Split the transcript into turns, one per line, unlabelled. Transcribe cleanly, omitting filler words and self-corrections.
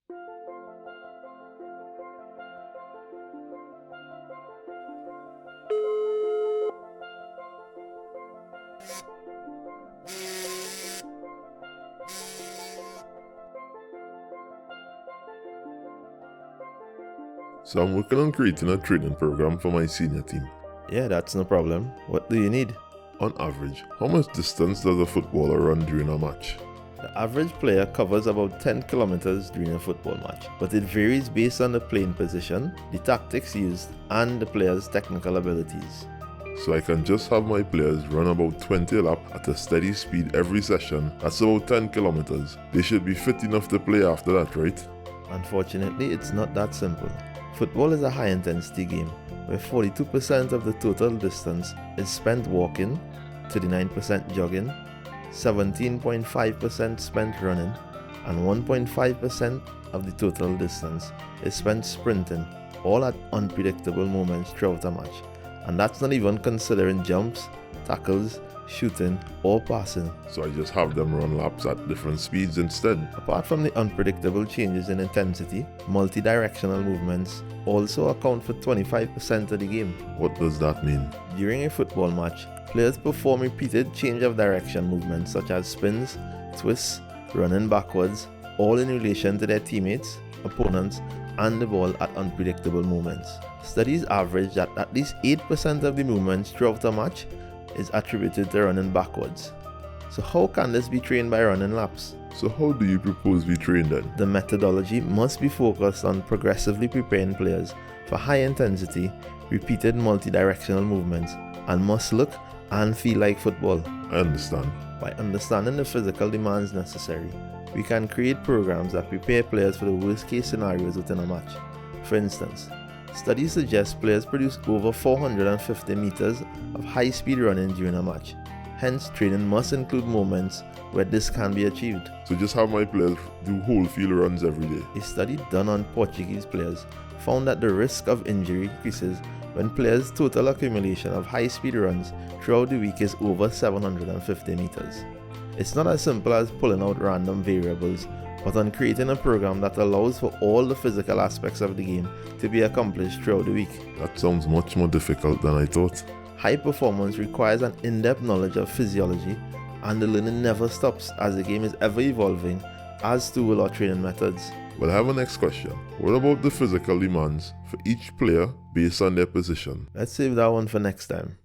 So I'm working on creating a training program for my senior team.
Yeah, that's no problem. What do you need?
On average, how much distance does a footballer run during a match?
The average player covers about 10 kilometers during a football match, but it varies based on the playing position, the tactics used, and the player's technical abilities.
So I can just have my players run about 20 laps at a steady speed every session. That's about 10 kilometers. They should be fit enough to play after that, right?
Unfortunately, it's not that simple. Football is a high-intensity game, where 42% of the total distance is spent walking, 39% jogging, 17.5% spent running, and 1.5% of the total distance is spent sprinting, all at unpredictable moments throughout a match. And that's not even considering jumps, tackles, shooting, or passing.
So I just have them run laps at different speeds instead.
Apart from the unpredictable changes in intensity, multi-directional movements also account for 25% of the game.
What does that mean?
During a football match, players perform repeated change of direction movements such as spins, twists, running backwards, all in relation to their teammates, opponents, and the ball at unpredictable moments. Studies average that at least 8% of the movements throughout a match is attributed to running backwards. So how can this be trained by running laps?
So how do you propose we train then?
The methodology must be focused on progressively preparing players for high intensity, repeated multi-directional movements, and must look and feel like football.
I understand.
By understanding the physical demands necessary, we can create programs that prepare players for the worst case scenarios within a match. For instance, studies suggest players produce over 450 meters of high-speed running during a match. Hence, training must include moments where this can be achieved.
So just have my players do whole field runs every day.
A study done on Portuguese players found that the risk of injury increases when players' total accumulation of high-speed runs throughout the week is over 750 meters. It's not as simple as pulling out random variables, but on creating a program that allows for all the physical aspects of the game to be accomplished throughout the week.
That sounds much more difficult than I thought.
High performance requires an in-depth knowledge of physiology, and the learning never stops as the game is ever evolving, as do will our training methods.
Well, I have a next question. What about the physical demands for each player based on their position?
Let's save that one for next time.